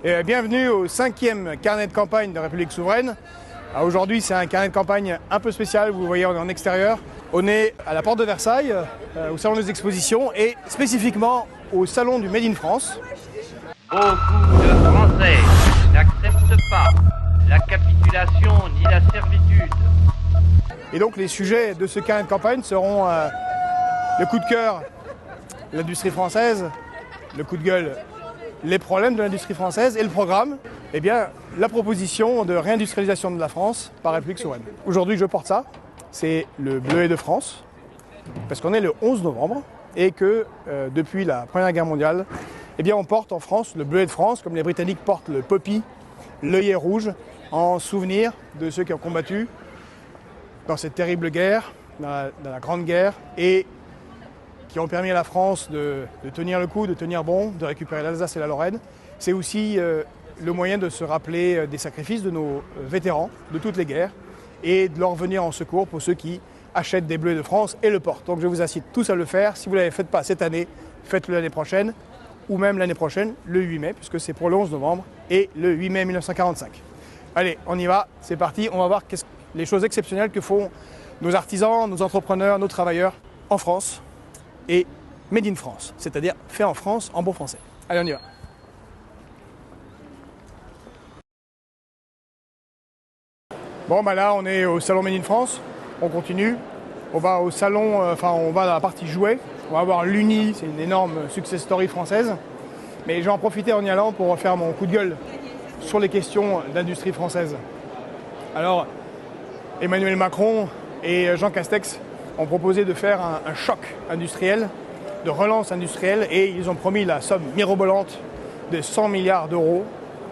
Et bienvenue au 5e carnet de campagne de République Souveraine. Aujourd'hui, c'est un carnet de campagne un peu spécial. Vous voyez, on est en extérieur. On est à la porte de Versailles, au salon des expositions et spécifiquement au salon du Made in France. Beaucoup de Français n'acceptent pas la capitulation ni la servitude. Et donc les sujets de ce carnet de campagne seront le coup de cœur, l'industrie française, le coup de gueule, les problèmes de l'industrie française et le programme, eh bien, la proposition de réindustrialisation de la France par République Souveraine. Aujourd'hui, je porte ça, c'est le bleuet de France, parce qu'on est le 11 novembre et que depuis la Première Guerre mondiale, eh bien, on porte en France le bleuet de France, comme les Britanniques portent le poppy, l'œillet rouge, en souvenir de ceux qui ont combattu dans cette terrible guerre, dans la Grande Guerre, et qui ont permis à la France de tenir le coup, de tenir bon, de récupérer l'Alsace et la Lorraine. C'est aussi le moyen de se rappeler des sacrifices de nos vétérans de toutes les guerres et de leur venir en secours pour ceux qui achètent des bleuets de France et le portent. Donc je vous incite tous à le faire. Si vous ne l'avez fait pas cette année, faites-le l'année prochaine, ou même l'année prochaine, le 8 mai, puisque c'est pour le 11 novembre et le 8 mai 1945. Allez, on y va, c'est parti, on va voir les choses exceptionnelles que font nos artisans, nos entrepreneurs, nos travailleurs en France. Et Made in France, c'est-à-dire fait en France en bon français. Allez, on y va. Bon, bah là, on est au salon Made in France. On continue. On va au salon, on va dans la partie jouets. On va voir l'Uni, c'est une énorme success story française. Mais je vais en profiter en y allant pour faire mon coup de gueule sur les questions d'industrie française. Alors, Emmanuel Macron et Jean Castex ont proposé de faire un choc industriel, de relance industrielle, et ils ont promis la somme mirobolante de 100 milliards d'euros,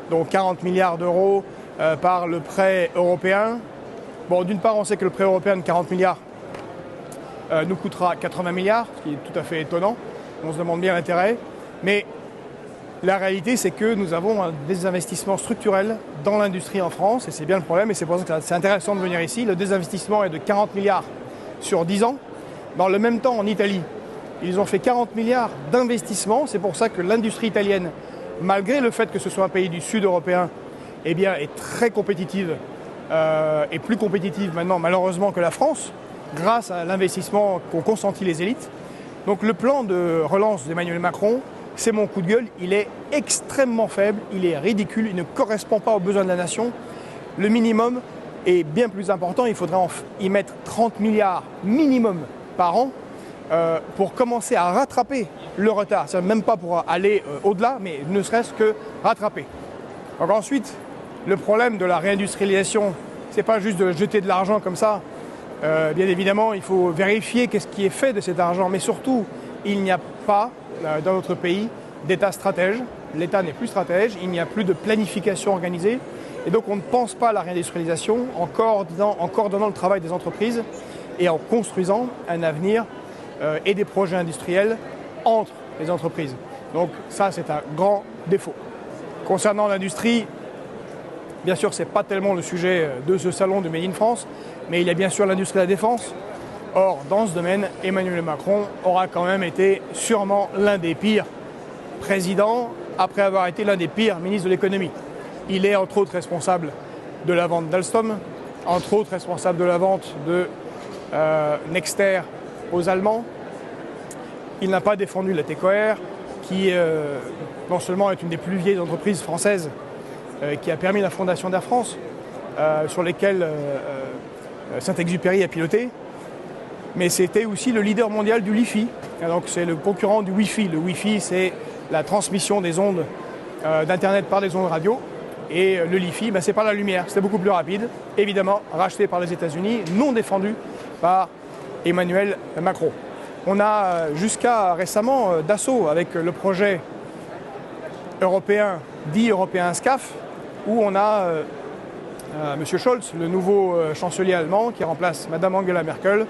dont 40 milliards d'euros par le prêt européen. Bon, d'une part, on sait que le prêt européen de 40 milliards nous coûtera 80 milliards, ce qui est tout à fait étonnant. On se demande bien l'intérêt. Mais la réalité, c'est que nous avons un désinvestissement structurel dans l'industrie en France, et c'est bien le problème, et c'est pour ça que c'est intéressant de venir ici. Le désinvestissement est de 40 milliards sur 10 ans. Dans le même temps, en Italie, ils ont fait 40 milliards d'investissements. C'est pour ça que l'industrie italienne, malgré le fait que ce soit un pays du sud européen, eh bien, est très compétitive et plus compétitive maintenant, malheureusement, que la France, grâce à l'investissement qu'ont consenti les élites. Donc le plan de relance d'Emmanuel Macron, c'est mon coup de gueule. Il est extrêmement faible, il est ridicule, il ne correspond pas aux besoins de la nation. Le minimum est bien plus important, il faudrait y mettre 30 milliards minimum par an pour commencer à rattraper le retard. C'est même pas pour aller au-delà, mais ne serait-ce que rattraper. Donc ensuite, le problème de la réindustrialisation, c'est pas juste de jeter de l'argent comme ça. Bien évidemment, il faut vérifier qu'est-ce qui est fait de cet argent, mais surtout, il n'y a pas dans notre pays d'État stratège. L'État n'est plus stratège, il n'y a plus de planification organisée. Et donc on ne pense pas à la réindustrialisation en coordonnant le travail des entreprises et en construisant un avenir et des projets industriels entre les entreprises. Donc ça, c'est un grand défaut. Concernant l'industrie, bien sûr, ce n'est pas tellement le sujet de ce salon de Made in France, mais il y a bien sûr l'industrie de la défense. Or, dans ce domaine, Emmanuel Macron aura quand même été sûrement l'un des pires présidents, après avoir été l'un des pires ministres de l'économie. Il est entre autres responsable de la vente d'Alstom, entre autres responsable de la vente de Nexter aux Allemands. Il n'a pas défendu la TECOR, qui non seulement est une des plus vieilles entreprises françaises, qui a permis la fondation d'Air France, sur lesquelles Saint-Exupéry a piloté, mais c'était aussi le leader mondial du Li-Fi. Donc c'est le concurrent du Wi-Fi. Le Wi-Fi, c'est la transmission des ondes d'Internet par des ondes radio. Et le Li-Fi, c'est par la lumière. C'était beaucoup plus rapide. Évidemment, racheté par les États-Unis, non défendu par Emmanuel Macron. On a jusqu'à récemment Dassault avec le projet européen, dit européen SCAF, où on a M. Scholz, le nouveau chancelier allemand, qui remplace Mme Angela Merkel,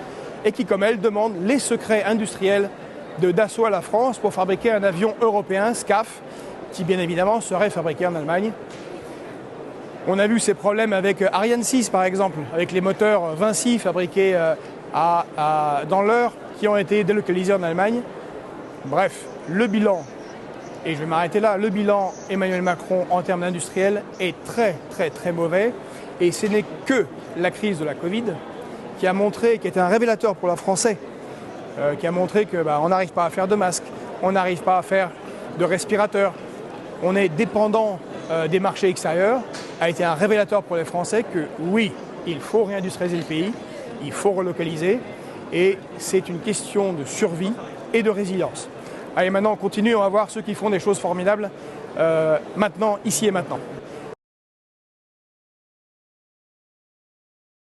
et qui, comme elle, demande les secrets industriels de Dassault à la France pour fabriquer un avion européen, SCAF, qui bien évidemment serait fabriqué en Allemagne. On a vu ces problèmes avec Ariane 6, par exemple, avec les moteurs Vinci fabriqués dans l'Eure, qui ont été délocalisés en Allemagne. Bref, le bilan Et je vais m'arrêter là. Le bilan Emmanuel Macron en termes d'industriel est très très très mauvais. Et ce n'est que la crise de la Covid qui a montré, qui était un révélateur pour la Français, qui a montré que on n'arrive pas à faire de masques, on n'arrive pas à faire de respirateurs, on est dépendant des marchés extérieurs, a été un révélateur pour les Français que oui, il faut réindustrialiser le pays, il faut relocaliser, et c'est une question de survie et de résilience. Allez, maintenant on continue, on va voir ceux qui font des choses formidables maintenant, ici et maintenant.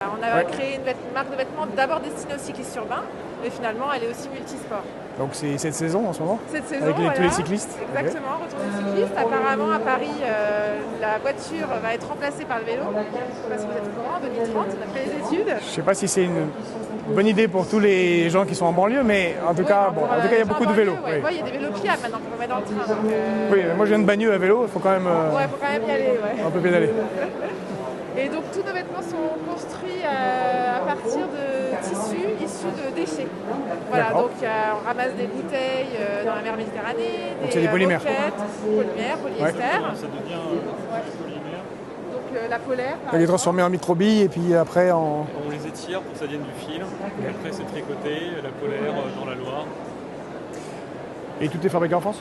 On a créé une marque de vêtements d'abord destinée aux cyclistes urbains, mais finalement elle est aussi multisport. Donc c'est cette saison en ce moment? Cette saison, avec voilà, tous les cyclistes? Exactement, retour des cyclistes. Apparemment à Paris, la voiture va être remplacée par le vélo. Je ne sais pas si vous êtes au courant, en 2030, on a fait les études. Je ne sais pas si c'est une bonne idée pour tous les gens qui sont en banlieue, mais en tout cas, voilà, il y a beaucoup de vélos. Ouais. Oui. Ouais, il y a des vélos pliables maintenant qu'on peut mettre dans le train. Donc, Oui, moi je viens de Bagneux à vélo, il faut quand même, faut quand même y aller. Ouais. un peu pédaler. Et donc tous nos vêtements sont construits à partir de tissus issus de déchets. Voilà, donc on ramasse des bouteilles dans la mer Méditerranée, c'est des polymères. moquettes, polymères, polyester. Ça devient polymère. Donc la polaire. On les transformer en microbilles et puis après en... On les étire pour que ça devienne du fil. Et après c'est tricoté, la polaire dans la Loire. Et tout est fabriqué en France?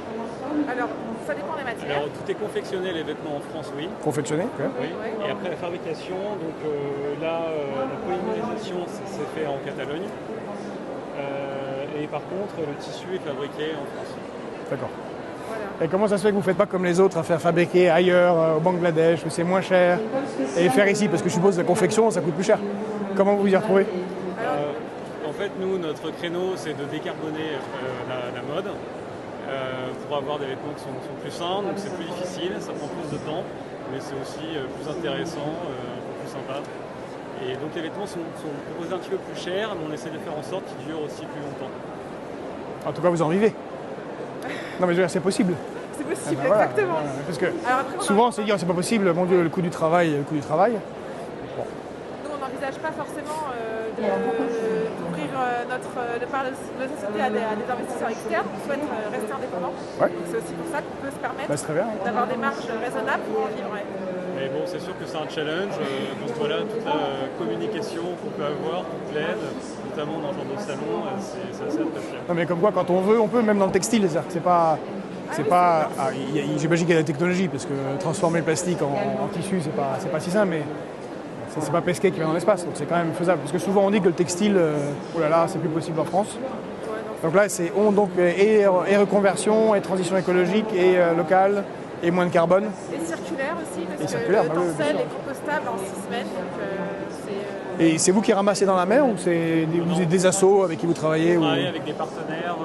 Alors, ça dépend des matières. Alors tout est confectionné, les vêtements en France, oui. Confectionné? Okay. Oui. Et après la fabrication, donc là, la polymérisation c'est fait en Catalogne. Et par contre, le tissu est fabriqué en France. D'accord. Voilà. Et comment ça se fait que vous ne faites pas comme les autres à faire fabriquer ailleurs, au Bangladesh, où c'est moins cher, et faire ici? Parce que je suppose que la confection, ça coûte plus cher. Comment vous y retrouvez? En fait, nous, notre créneau, c'est de décarboner la mode pour avoir des vêtements qui sont plus sains, donc c'est plus difficile, ça prend plus de temps, mais c'est aussi plus intéressant, un peu plus sympa. Et donc les vêtements sont proposés un petit peu plus cher, mais on essaie de faire en sorte qu'ils durent aussi plus longtemps. En tout cas, vous en vivez. Non mais je veux dire, c'est possible. C'est possible, Voilà. exactement. Parce que Alors après, souvent, on se dit, oh, c'est pas possible, mon Dieu, le coût du travail, nous, on n'envisage pas forcément d'ouvrir de par nos sociétés à des investisseurs externes. On souhaite rester indépendant. Ouais. Donc c'est aussi pour ça qu'on peut se permettre c'est très bien. d'avoir des marges raisonnables pour en vivre. Ouais. Mais bon, c'est sûr que c'est un challenge. Donc voilà, toute la communication qu'on peut avoir, toute l'aide, notamment dans ce genre de salon, c'est assez appréciable. Non mais comme quoi, quand on veut, on peut, même dans le textile. C'est pas... J'imagine qu'il y a la technologie, parce que transformer le plastique en tissu, c'est pas si simple, mais c'est pas Pesquet qui va dans l'espace, donc c'est quand même faisable. Parce que souvent on dit que le textile, oh là là, c'est plus possible en France. Donc là, c'est et reconversion, et transition écologique, et locale, et moins de carbone. Et circulaire aussi, parce Et que circulaire, le bah oui, bien tencel sûr. est compostable en 6 semaines. Donc c'est... Et c'est vous qui ramassez dans la mer, ou c'est des assos avec qui vous travaillez On ou... travaille avec des partenaires,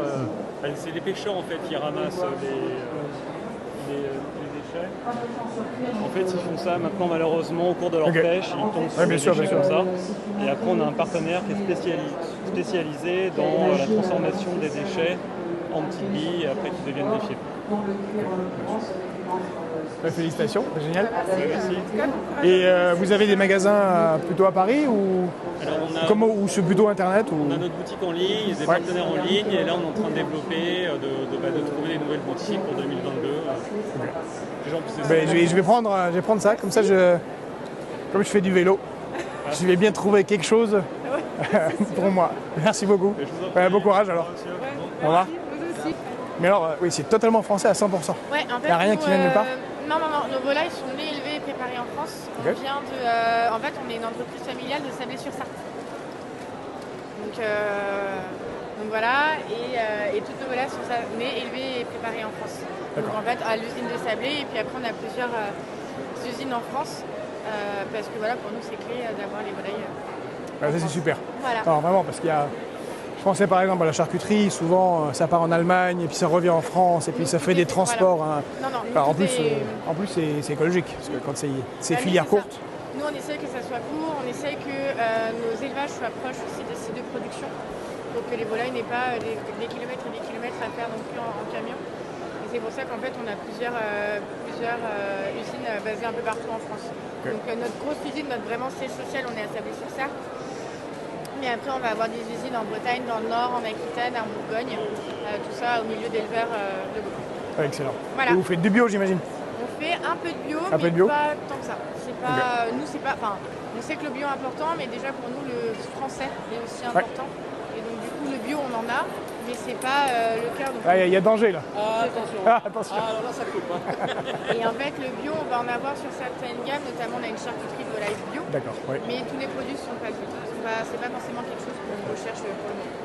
c'est les pêcheurs en fait qui ramassent les déchets. En fait, ils font ça maintenant malheureusement au cours de leur pêche, ils tombent sur des déchets comme ça. Et après, on a un partenaire qui est spécialisé dans la transformation des déchets en petites billes et après qui deviennent des fibres. Félicitations, c'est génial. Merci. Et vous avez des magasins plutôt à Paris ou Alors ou c'est plutôt internet ou... on a notre boutique en ligne, des partenaires en ligne et là on est en train de développer, de trouver des nouvelles boutiques pour 2022. Je vais prendre ça, comme ça comme je fais du vélo, je vais bien trouver quelque chose pour moi. Merci beaucoup. Bon courage alors. Au revoir. Vous aussi. Mais alors, oui, c'est totalement français à 100%. Ouais, en fait, Il n'y a rien qui vient de nulle part? Non, nos volailles sont nés, élevés et préparés en France. Ok. On vient de... en fait, on est une entreprise familiale de Sablé-sur-Sarthe. Donc voilà, et toutes nos volailles sont nées, élevées et préparées en France. Donc en fait, à l'usine de Sablé, et puis après, on a plusieurs usines en France. Parce que voilà, pour nous, c'est clé d'avoir les volailles. Ça, c'est super. Voilà. Alors, vraiment, parce qu'il y a... Je pensais par exemple à la charcuterie, souvent ça part en Allemagne et puis ça revient en France et puis ça fait des transports. Voilà. Hein. Non, Enfin, en plus c'est écologique parce que quand c'est filière courte. Nous on essaie que ça soit court, on essaie que nos élevages soient proches aussi des sites de production pour que les volailles n'aient pas des kilomètres et des kilomètres à faire non plus en camion. Et c'est pour ça qu'en fait on a plusieurs usines basées un peu partout en France. Okay. Donc notre grosse usine, notre vraiment siège social, on est à Sablé-sur-Sarthe. Mais après, on va avoir des usines en Bretagne, dans le Nord, en Aquitaine, en Bourgogne, tout ça au milieu d'éleveurs de bovins. Ouais, excellent. Voilà. Et vous faites du bio, j'imagine? On fait un peu de bio, Un peu mais de bio pas tant que ça. C'est pas, nous, c'est pas. Enfin, on sait que le bio est important, mais déjà pour nous, le français est aussi important. Et donc du coup, le bio, on en a, mais c'est pas le cœur. Il y a danger là. Attention. Attention. Alors là, ça coupe. Et en fait, le bio, on va en avoir sur certaines gammes, notamment on a une charcuterie de volaille bio. D'accord, oui. Mais tous les produits sont pas bio. C'est pas forcément quelque chose qu'on recherche pour le moment.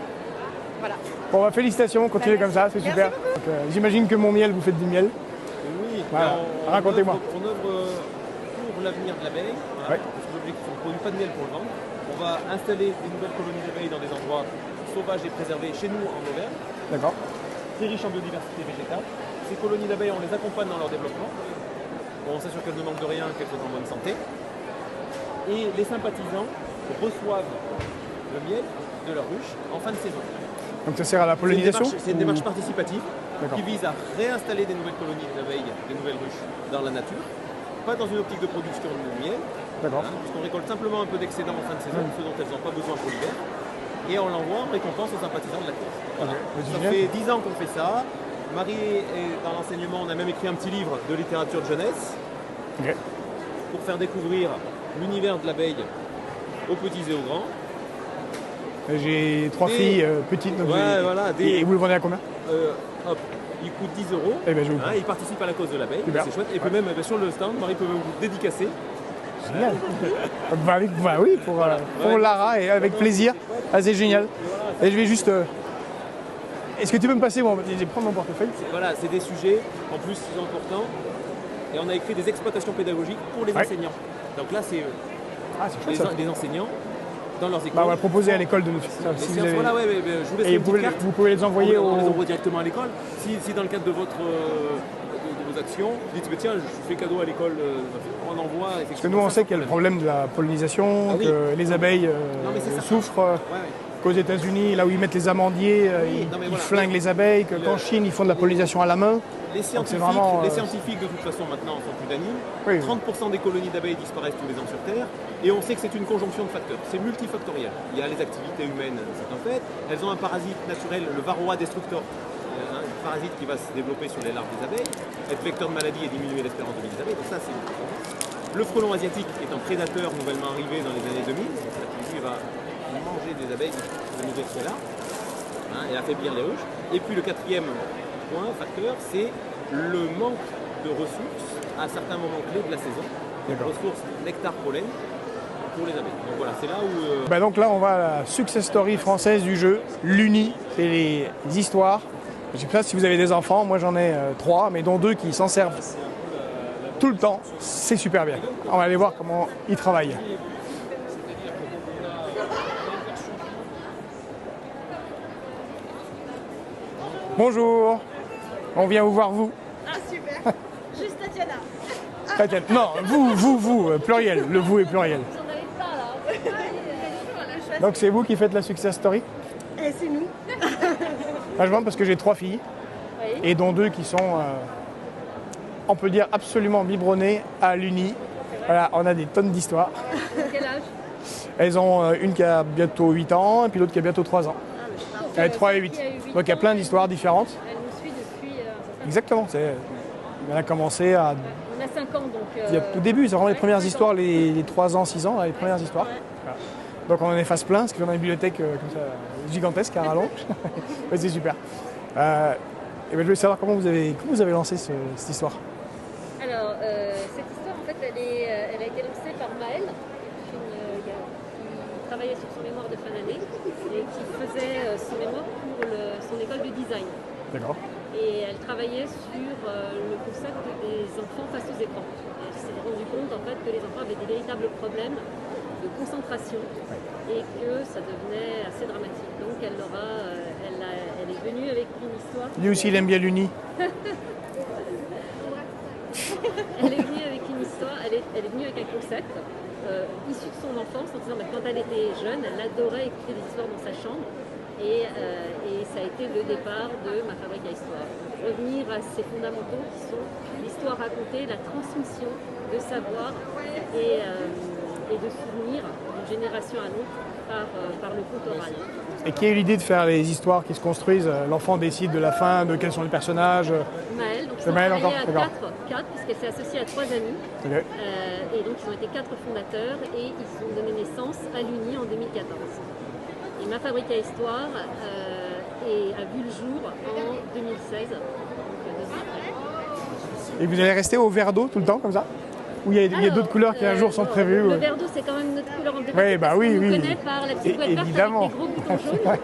Voilà. Bon, bah, félicitations, continuez comme ça, c'est Merci super. beaucoup. Donc, j'imagine que mon miel, vous faites du miel. Oui, Voilà. Racontez-moi. On œuvre pour l'avenir de l'abeille. Voilà. Ouais. Parce que l'objectif, on ne produit pas de miel pour le vendre. On va installer des nouvelles colonies d'abeilles dans des endroits sauvages et préservés chez nous en Auvergne, D'accord. très riches en biodiversité végétale. Ces colonies d'abeilles, on les accompagne dans leur développement. Bon, on s'assure qu'elles ne manquent de rien, qu'elles soient en bonne santé. Et les sympathisants reçoivent le miel de leur ruche en fin de saison. Donc ça sert à la pollinisation? C'est une démarche participative D'accord. qui vise à réinstaller des nouvelles colonies d'abeilles, des nouvelles ruches dans la nature, pas dans une optique de production de miel, D'accord. puisqu'on récolte simplement un peu d'excédent en fin de saison, ce dont elles n'ont pas besoin pour l'hiver, et on l'envoie en récompense aux sympathisants de la cause. Voilà. C'est Ça génial. fait 10 ans qu'on fait ça. Marie est dans l'enseignement, on a même écrit un petit livre de littérature de jeunesse Ok. pour faire découvrir l'univers de l'abeille aux petits et aux grands. J'ai 3 filles petites, donc Ouais, voilà, Et vous le vendez à combien? Hop, il coûte 10 €. Eh ben, je vous le prends. Il participe à la cause de l'abeille, Super. c'est chouette. Et puis même sur le stand, Marie peut vous dédicacer. Génial. Bah oui, pour Ouais. Lara, et avec plaisir. Ah, c'est génial. Et je vais juste... Est-ce que tu peux me passer, je vais prendre mon portefeuille? Voilà, c'est des sujets en plus importants. Et on a écrit des exploitations pédagogiques pour les Ouais. enseignants. Donc là, c'est Ah, c'est chouette ça. les enseignants dans leurs écoles. Bah, on va proposer à l'école de nous. Les Si séances, vous avez- voilà, ouais, je vous laisse Et une petite carte. vous pouvez les envoyer On les au... envoie directement à l'école. Si dans le cadre de votre de vos actions, dites mais tiens, je fais cadeau à l'école, on envoie effectivement. Parce que nous, on sait qu'il y a le problème de la pollinisation, Ah oui. que les abeilles Non, mais c'est ça. souffrent, Ouais, qu'aux États-Unis, là où ils mettent les amandiers, Oui, non, mais ils voilà. flinguent les abeilles, qu'en Chine, ils font de la pollinisation à la main. Les scientifiques, vraiment, les scientifiques de toute façon maintenant sont unanimes. Oui. 30% des colonies d'abeilles disparaissent tous les ans sur Terre et on sait que c'est une conjonction de facteurs. C'est multifactoriel. Il y a les activités humaines, c'est un fait. Elles ont un parasite naturel, le varroa destructor, un parasite qui va se développer sur les larves des abeilles, être vecteur de maladie et diminuer l'espérance de vie des abeilles. Donc ça, c'est le frelon asiatique est un prédateur nouvellement arrivé dans les années 2000. Il va manger des abeilles pour nourrir cela et affaiblir les ruches. Et puis le quatrième facteur, c'est le manque de ressources à certains moments clés de la saison. Ressources nectar pollen pour les abeilles. Donc voilà, c'est là où... Bah donc là, on va à la success story française du jeu, l'Uni, c'est les histoires. Je ne sais pas si vous avez des enfants, moi j'en ai 3, mais dont 2 qui s'en servent tout le temps. C'est super bien. On va aller voir comment ils travaillent. Bonjour, on vient vous voir vous. Ah super. Juste Tatiana. Tatiana. Non, vous, pluriel. Le vous est pluriel. J'en avais pas là. Donc c'est vous qui faites la success story? Et c'est nous. Moi, je demande parce que j'ai 3 filles, Oui. et dont 2 qui sont, on peut dire, absolument biberonnées à l'Uni. Voilà, on a des tonnes d'histoires. Quel âge? Elles ont une qui a bientôt 8 ans, et puis l'autre qui a bientôt 3 ans. Elle a 3 et 8. Donc il y a plein d'histoires différentes. Elle nous suit depuis un certain Exactement. Elle a commencé à... On a 5 ans donc. Il y a tout début, c'est vraiment les premières histoires, les 3 ans, 6 ans, là, les premières histoires. Voilà. Donc on en efface plein, parce qu'on a une bibliothèque comme ça, gigantesque à rallonge. Ouais, c'est super. Et ben, je voulais savoir comment vous avez lancé cette histoire. Alors cette histoire en fait elle a été lancée par Maëlle, qui travaillait sur son mémoire de fin d'année et qui faisait son mémoire pour son école de design. D'accord. Et elle travaillait sur le concept des enfants face aux écrans. Elle s'est rendue compte en fait que les enfants avaient des véritables problèmes de concentration et que ça devenait assez dramatique. Donc elle est venue avec une histoire. Lui aussi, il aime bien l'Uni. Elle est venue avec une histoire, elle est venue avec un concept issu de son enfance en disant quand elle était jeune, elle adorait écouter des histoires dans sa chambre. Et ça a été le départ de Ma Fabrique à Histoire. Revenir à ces fondamentaux qui sont l'histoire racontée, la transmission de savoir et de souvenirs d'une génération à l'autre par le conte oral. Et qui a eu l'idée de faire les histoires qui se construisent? L'enfant décide de la fin, de quels sont les personnages? Maëlle, Ils sont Maëlle travaillés encore, à d'accord. 4, puisqu'elle s'est associée à 3 amis. Ok. Et donc ils ont été 4 fondateurs et ils ont donné naissance à l'Uni en 2014. Et Ma Fabrique à Histoire a vu le jour en 2016, donc 2 ans après. Et vous allez rester au verre d'eau tout le temps comme ça? Ou il y a d'autres couleurs qui un jour sont prévues? Le verre d'eau, c'est quand même notre couleur en débat. Oui, bah oui, on oui. connaît par la petite boîte verte avec Évidemment. des gros boutons jaunes.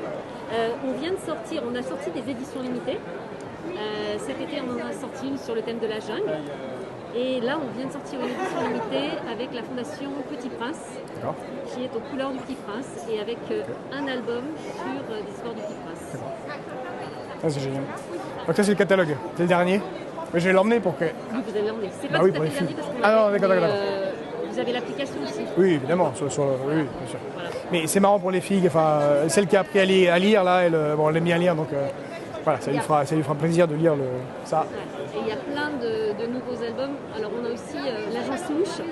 On a sorti des éditions limitées. Cet été, on en a sorti une sur le thème de la jungle. Et là, on vient de sortir une édition limitée avec la fondation Petit Prince, qui est aux couleurs du Petit Prince, et avec un album sur l'histoire du Petit Prince. Ah, c'est génial. Donc ça, c'est le catalogue. C'est le dernier. Mais je vais l'emmener pour que... Oui, vous allez l'emmener. C'est pas Bah oui, tout à pour fait les le dernier parce qu'on Ah non, avait- d'accord, mais, d'accord. vous avez l'application aussi. Oui, évidemment. Oui, bien sûr. Voilà. Mais c'est marrant pour les filles. Enfin, celle qui a appris à lire, là, elle aime bien lire. Donc voilà, ça lui fera plaisir de lire ça. Ouais. Et il y a plein de nouveaux albums. Alors on a aussi l'agence Mouche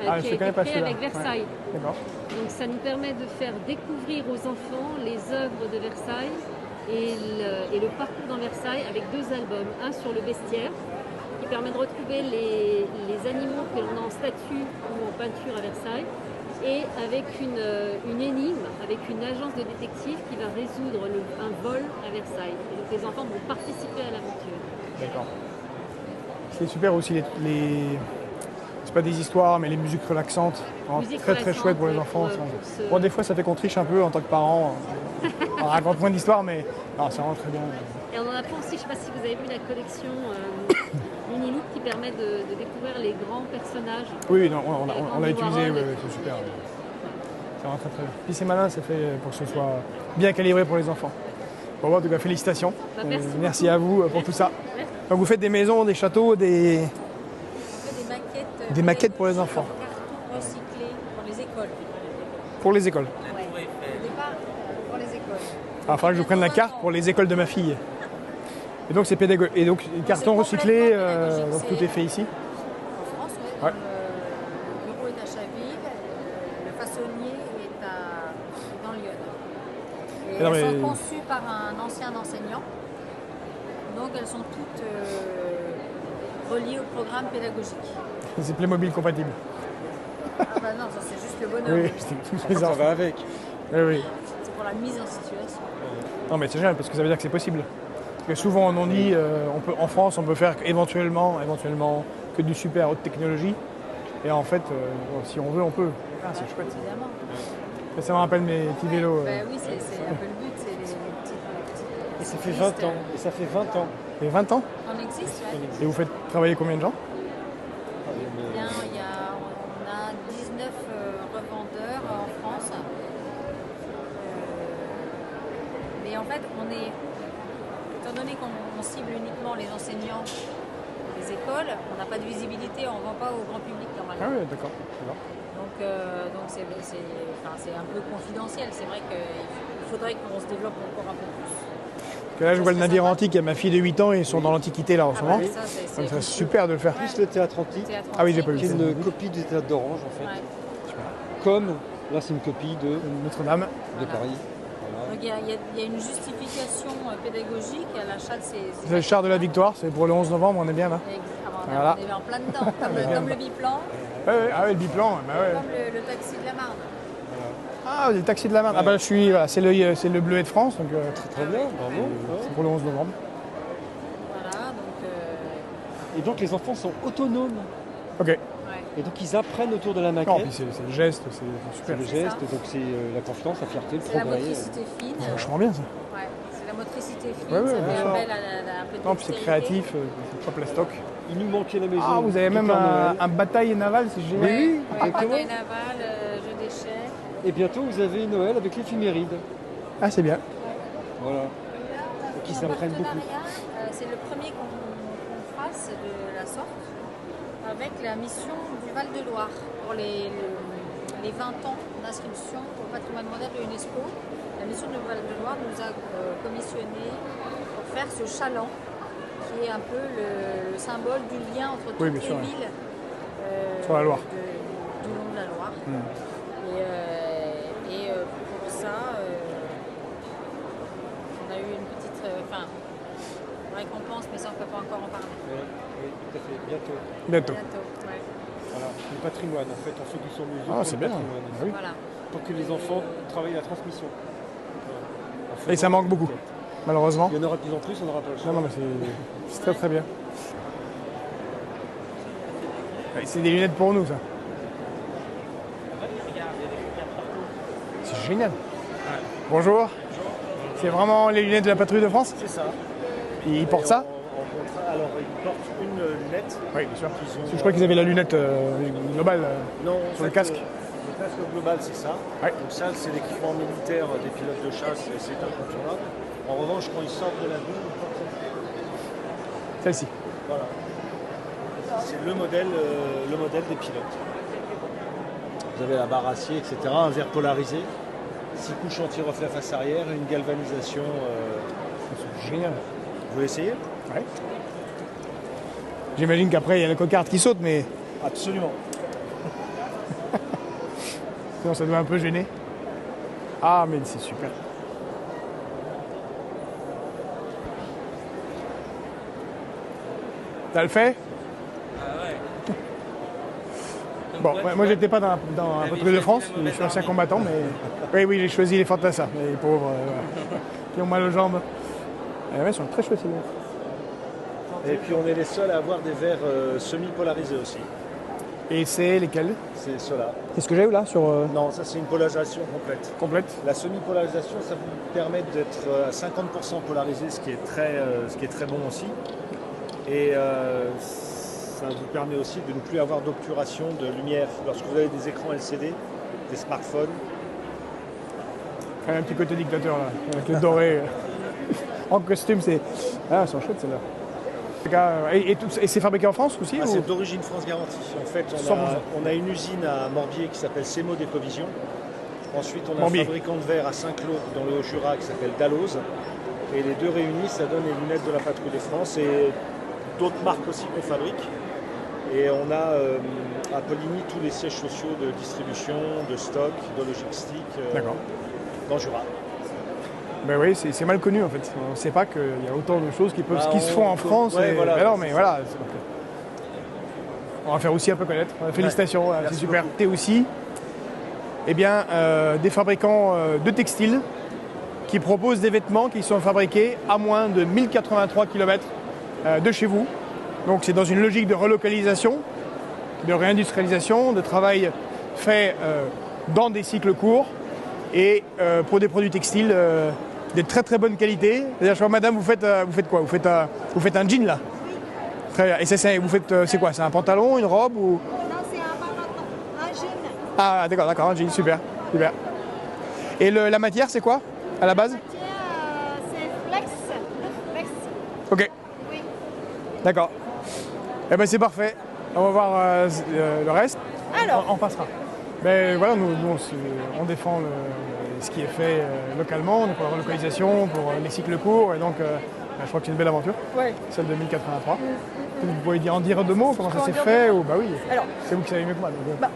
Ah, qui je a été connais pas créée celui-là. avec Versailles. Ouais. D'accord. Donc ça nous permet de faire découvrir aux enfants les œuvres de Versailles et le parcours dans Versailles avec 2 albums. Un sur le bestiaire qui permet de retrouver les animaux que l'on a en statue ou en peinture à Versailles, et avec une énigme, avec une agence de détectives qui va résoudre un vol à Versailles. Et donc les enfants vont participer à l'aventure. D'accord. C'est super aussi c'est pas des histoires, mais les musiques relaxantes. Musique Très très relaxante, chouette pour les ouais, enfants. pour se- Bon, des fois, ça fait qu'on triche un peu en tant que parent. On raconte moins d'histoires, mais non, c'est vraiment très bien. Et on en apprend aussi, je ne sais pas si vous avez vu la collection Mini-Look qui permet de découvrir les grands personnages. Oui, non, on l'a Andy utilisé, Warhol. c'est super. C'est vraiment très très bien. Puis c'est malin, c'est fait pour que ce soit bien calibré pour les enfants. Bon, en tout cas, félicitations. Bah, merci À vous pour tout ça. Merci. Donc vous faites des maisons, des châteaux, des Des maquettes pour les enfants, cartons recyclés pour les écoles. pour les écoles. Au départ, pour les écoles. Il faudra que je prenne la carte pour les écoles de ma fille. Et donc c'est pédagogique. Et donc carton recyclé, complètement donc tout est fait ici. En France, Ouais. le bureau est à Chaville, le façonnier est dans Lyon. Et Alors, elles mais- sont conçues par un ancien enseignant. Donc elles sont toutes reliées au programme pédagogique. C'est Playmobil compatible. Ah bah non, ça c'est juste le bonhomme. Oui, c'est tous les Ça enfants. va avec. Oui, oui. C'est pour la mise en situation. Non mais c'est génial parce que ça veut dire que c'est possible. Parce que souvent on dit, en France on peut faire éventuellement que du super haute technologie. Et en fait, si on veut, on peut. Ah, c'est chouette. Évidemment. Ça me rappelle mes petits vélos. Bah oui, c'est un peu le but, c'est les petites. Et ça fait 20 ans. Et ça fait 20 ans. Et 20 ans. On existe, ouais. Et vous faites travailler combien de gens? Bien, on a 19 revendeurs en France. Mais en fait, étant donné qu'on cible uniquement les enseignants, les écoles, on n'a pas de visibilité, on ne vend pas au grand public Ah normalement. oui, d'accord. Donc c'est un peu confidentiel. C'est vrai qu'il faudrait qu'on se développe encore un peu plus. Parce que là je vois le navire antique, il y a ma fille de 8 ans et ils sont dans l'Antiquité là en ce moment. Ça, c'est Donc c'est super de le faire. Plus le théâtre antique, Ah oui, j'ai pas vu. qui est une copie du théâtre d'Orange en fait. Ouais. Comme, là c'est une copie de Notre-Dame. Paris. Voilà. Donc il y a une justification pédagogique à l'achat de ces. C'est le char de la victoire, c'est pour le 11 novembre, on est bien là. Voilà. On est en plein dedans, comme le biplan, Ah ouais, le biplan, bah ouais. comme le taxi de la Marne. Ah, des taxis de la Marne. Ah bah je suis, voilà, c'est le Bleuet de France, donc Très bien, bravo. c'est pour le 11 novembre. Voilà, donc Et donc les enfants sont autonomes. Ok. ouais. Et donc ils apprennent autour de la Non, maquette. puis c'est le geste, c'est C'est super. le C'est geste, ça. donc c'est la confiance, la fierté, le C'est la progrès. motricité fine. Vachement bien ça. Ouais, c'est la motricité fine, Ouais, ouais, ça bien fait sûr. appel à un peu de Non, puis c'est dextérité. créatif, c'est pas plastoc. Il nous manquait la maison. Ah, vous avez du même Père Noël. un bataille naval, c'est génial. Mais oui, Ouais, exactement. bataille navale, jeu d'échecs. Et bientôt vous avez Noël avec l'éphéméride. Ah, c'est bien. Voilà. Donc ils En s'apprennent beaucoup. partenariat, c'est le premier qu'on fasse de la sorte avec la mission du Val-de-Loire pour les 20 ans d'inscription au patrimoine mondial de l'UNESCO. La mission du Val-de-Loire nous a commissionné pour faire ce chaland qui est un peu le symbole du lien entre toutes Oui, bien les sûr, ouais. villes Sur la Loire. du long de la Loire. Et pour ça, on a eu une petite... récompense, mais ça on ne peut pas encore en parler. Oui, tout à fait. Bientôt. Bientôt. Ouais. Voilà. Le patrimoine, en fait, on fait du sur-mesure. Ah, pour c'est le bien. patrimoine. Ah oui. Voilà. Pour que les enfants travaillent la transmission. Et ça manque beaucoup, malheureusement. Il y en aura de plus en plus, on n'aura pas le choix. Non, mais c'est très très bien. C'est des lunettes pour nous, ça. C'est génial. Bonjour. C'est vraiment les lunettes de la patrouille de France? C'est ça. Ils portent ça? Alors, ils portent une lunette. Oui, bien sûr. Qu'ils ont, Parce que je crois qu'ils avaient la lunette globale non, en sur le fait, casque. Le casque global, c'est ça. Ouais. Donc ça, c'est l'équipement militaire des pilotes de chasse et c'est incontournable. En revanche, quand ils sortent de l'avion, ils portent Celle-ci. voilà. C'est le modèle des pilotes. Vous avez la barre acier, etc. Un verre polarisé. 6 couches anti-reflet face arrière, une galvanisation. C'est génial. Vous voulez essayer? Ouais. J'imagine qu'après, il y a la cocarde qui saute, mais Absolument. sinon ça doit un peu gêner. Ah, mais c'est super. T'as le fait? Bon, ouais, moi j'étais pas dans la patrouille de France, je suis ancien combattant, mais oui, j'ai choisi les fantassins, les pauvres qui ont mal aux jambes. Ouais, ils sont très chouettes. Et puis on est les seuls à avoir des verres semi-polarisés aussi. Et c'est lesquels? C'est ceux-là. C'est ce que j'ai là sur Non, ça c'est une polarisation complète. complète? La semi-polarisation, ça vous permet d'être à 50% polarisé, ce qui est très bon aussi. Et ça vous permet aussi de ne plus avoir d'obturation de lumière lorsque vous avez des écrans LCD, des smartphones. Un petit côté dictateur là, avec le doré en costume, c'est. Ah, elles sont chouettes celles-là. Et c'est fabriqué en France aussi ou... C'est d'origine France Garantie. En fait, 100%. on a une usine à Morbier qui s'appelle Semo Décovision. Ensuite, on a Morbier. un fabricant de verre à Saint-Claude dans le Haut-Jura qui s'appelle Dalloz. Et les deux réunis, ça donne les lunettes de la patrouille de France et d'autres marques aussi qu'on fabrique. Et on a à Poligny tous les sièges sociaux de distribution, de stock, de logistique dans le Jura. Ben oui, c'est mal connu en fait. On ne sait pas qu'il y a autant de choses qui se font en France. Ouais, voilà, ben non, mais voilà. On va faire aussi un peu connaître. Félicitations, c'est merci super. beaucoup. T'es aussi des fabricants de textiles qui proposent des vêtements qui sont fabriqués à moins de 1083 km de chez vous. Donc c'est dans une logique de relocalisation, de réindustrialisation, de travail fait dans des cycles courts et pour des produits textiles de très très bonne qualité. C'est-à-dire, je vois, madame, vous faites quoi? Vous faites un jean là? Très bien. Et ça, c'est quoi? C'est un pantalon, une robe ou... Non, c'est un pantalon, un jean. Ah d'accord, un jean, super. Et la matière, c'est quoi à la base? La matière, c'est flex. Ok, Oui. d'accord. Eh ben c'est parfait. On va voir le reste. Alors. On passera. Mais voilà, nous on défend ce qui est fait localement, pour la relocalisation, pour les cycles courts, et donc je crois que c'est une belle aventure, celle de 1083. Vous pouvez en dire deux mots, comment ça s'est fait ou... Bah oui, Alors, c'est vous qui savez mieux que moi. Donc,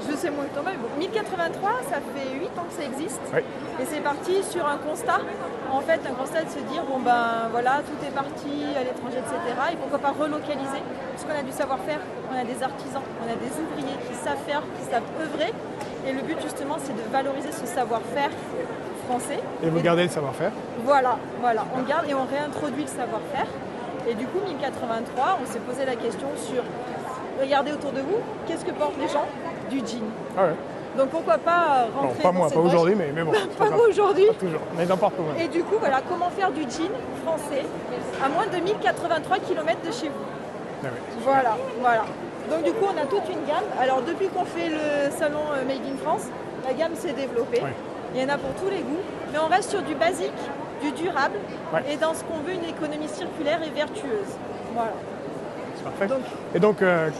je sais moins que toi, mais bon, 1083, ça fait 8 ans que ça existe. Oui. Et c'est parti sur un constat. En fait, un constat de se dire, bon ben voilà, tout est parti à l'étranger, etc. Et pourquoi pas relocaliser? Parce qu'on a du savoir-faire, on a des artisans, on a des ouvriers qui savent faire, qui savent œuvrer. Et le but justement, c'est de valoriser ce savoir-faire français. Et vous gardez le savoir-faire? Voilà, on garde et on réintroduit le savoir-faire. Et du coup, 1083, on s'est posé la question sur, regardez autour de vous, qu'est-ce que portent les gens? Du jean. Ah ouais. Donc pourquoi pas rentrer Non, pas moi, pas aujourd'hui, mais bon. Pas moi aujourd'hui. Pas toujours, mais n'importe où. Et du coup, voilà, comment faire du jean français à moins de 1083 km de chez vous. Ah ouais. Voilà. Donc du coup, on a toute une gamme. Alors depuis qu'on fait le salon Made in France, la gamme s'est développée. Ouais. Il y en a pour tous les goûts. Mais on reste sur du basique, du durable, et dans ce qu'on veut, une économie circulaire et vertueuse. Voilà. Parfait. Et donc,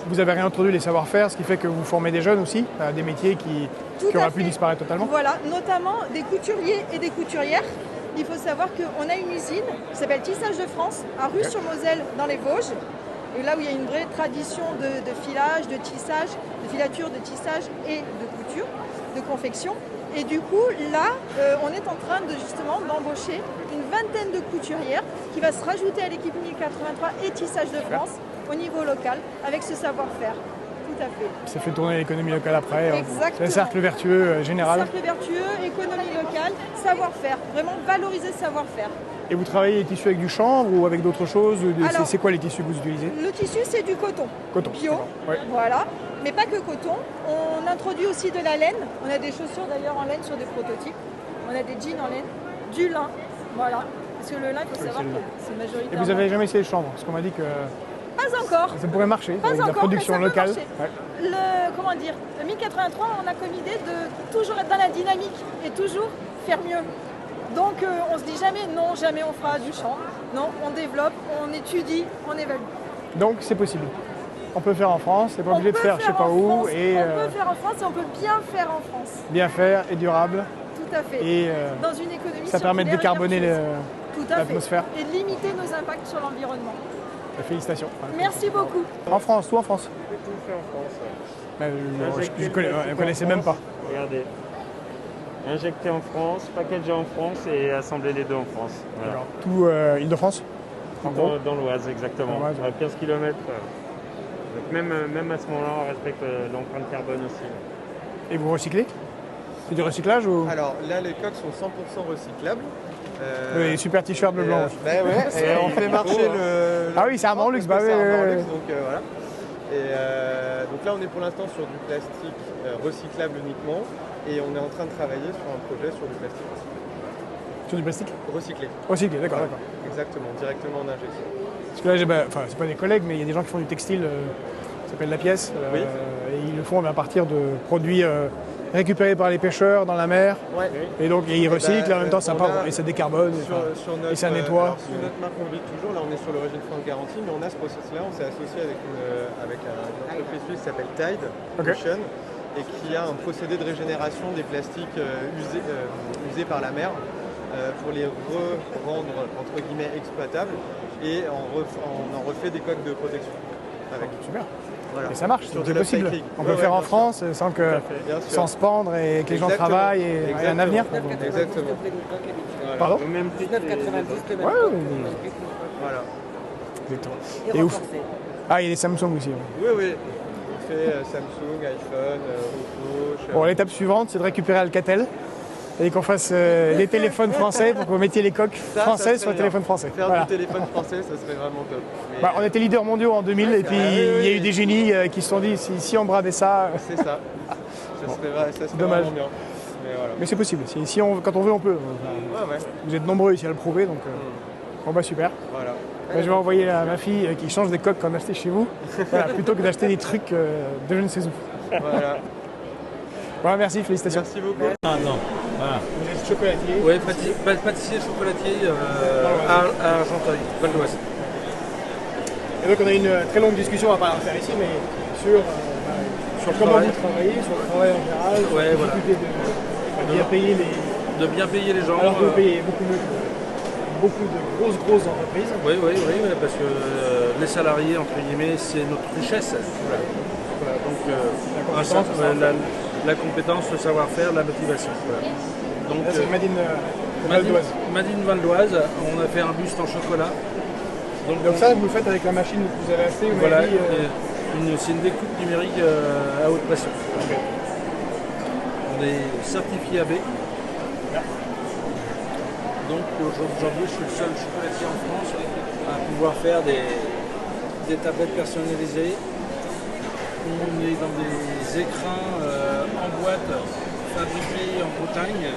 vous avez réintroduit les savoir-faire, ce qui fait que vous formez des jeunes aussi, à des métiers qui auraient pu disparaître totalement. Voilà, notamment des couturiers et des couturières. Il faut savoir qu'on a une usine qui s'appelle Tissage de France, à Rue-sur-Moselle, dans les Vosges. Et là où il y a une vraie tradition de filage, de tissage, de filature, de tissage et de couture, de confection. Et du coup, là, on est en train justement d'embaucher une vingtaine de couturières qui va se rajouter à l'équipe 1083 et Tissage de France au niveau local avec ce savoir-faire. Tout à fait. Ça fait tourner l'économie locale après. Exactement. C'est un cercle vertueux général. Cercle vertueux, économie locale, savoir-faire. Vraiment valoriser ce savoir-faire. Et vous travaillez les tissus avec du chanvre ou avec d'autres choses? C'est quoi les tissus que vous utilisez? Le tissu, c'est du coton. Coton. Bio. Ouais. Voilà. Mais pas que coton. On introduit aussi de la laine. On a des chaussures d'ailleurs en laine sur des prototypes. On a des jeans en laine, du lin. Voilà. Parce que le lin, il faut savoir que c'est majoritairement. Et vous n'avez jamais essayé le chanvre? Parce qu'on m'a dit que pas encore. Ça pourrait marcher. Pas avec encore, la production mais ça peut locale. Ouais. Comment dire, le 1083, on a comme idée de toujours être dans la dynamique et toujours faire mieux. Donc on se dit jamais non, jamais on fera du chanvre. Non, on développe, on étudie, on évalue. Donc c'est possible. On peut faire en France, c'est pas obligé de faire je sais pas où. On peut faire en France et on peut bien faire en France. Bien faire et durable. Tout à fait. Et dans une économie ça permet de décarboner l'atmosphère. Et de limiter nos impacts sur l'environnement. Félicitations. Merci beaucoup. En France, tout en France? Tout fait en France. Je ne connaissais même pas. Regardez. Injecté en France, packagé en France et assemblé les deux en France. Voilà. Tout Île-de-France? Dans l'Oise, exactement. L'Oise, ouais. 15 km. Donc même à ce moment-là, on respecte l'empreinte carbone aussi. Et vous recyclez? C'est du recyclage ou... Alors là, les coques sont 100% recyclables. Les super t-shirts bleu blanc. Ouais, et on fait marcher le ah oui, c'est un Luxe, bah oui. Donc voilà. Et donc là, on est pour l'instant sur du plastique recyclable uniquement. Et on est en train de travailler sur un projet sur du plastique recyclé. Sur du plastique? Recyclé. Recyclé, d'accord, Voilà. d'accord. Exactement, directement en injection. Parce que là, c'est pas des collègues, mais il y a des gens qui font du textile, ça s'appelle La Pièce. Oui. Et ils le font à partir de produits récupérés par les pêcheurs dans la mer. Ouais. Et donc ils recyclent, en même temps ça part et ça décarbone. Et ça nettoie. Alors, sur notre marque, on vit toujours. Là, on est sur l'origine France Garantie, mais on a ce process-là. On s'est associé avec une entreprise suisse qui s'appelle Tide Ocean et qui a un procédé de régénération des plastiques usés par la mer pour les rendre entre guillemets exploitables et on en refait des coques de protection. Avec. Super. Voilà. Et ça marche, c'est possible. On peut le faire en France sans se pendre et que les gens travaillent et il y a un avenir. Exactement. Pardon? Au même prix. 19,90 le même. Voilà. Exactement. Et ouf. Ah, il y a des Samsung aussi. Oui. On fait Samsung, iPhone, Oppo. Bon, l'étape suivante, c'est de récupérer Alcatel et qu'on fasse les téléphones français pour que vous mettiez les coques françaises sur les téléphones français. Faire du téléphone français, ça serait vraiment top. Mais on était leaders mondiaux en 2000 et puis il y a eu des génies qui se sont dit si on bradait ça... C'est ça. Ça serait dommage. vraiment bien. Mais c'est possible. Quand on veut, on peut. Ouais. Vous êtes nombreux ici à le prouver, donc bon bah super. Voilà. Je vais envoyer à ma fille qui change des coques qu'on a achetées chez vous, plutôt que d'acheter des trucs de je ne sais où. Voilà. Voilà, merci, félicitations. Merci beaucoup. Voilà. Vous êtes chocolatier? Oui, pâtissier chocolatier à Argenteuil, Val d'Oise. Et donc on a une très longue discussion, on va pas la refaire ici, mais sur comment vous travaillez, sur le travail en général, sur la difficulté de bien payer les gens. Alors que vous payez beaucoup mieux que beaucoup de grosses entreprises. Oui, parce que les salariés, entre guillemets, c'est notre richesse. Voilà. Donc la compétence, le savoir-faire, la motivation. Voilà. Donc, là, c'est Madine Val d'Oise, on a fait un buste en chocolat. Donc ça, vous le faites avec la machine que vous avez achetée? Voilà, c'est une découpe numérique à haute pression. Okay. On est certifié AB. Donc aujourd'hui, je suis le seul chocolatier en France à pouvoir faire des tablettes personnalisées. On est dans des écrins en boîte fabriqués en Bretagne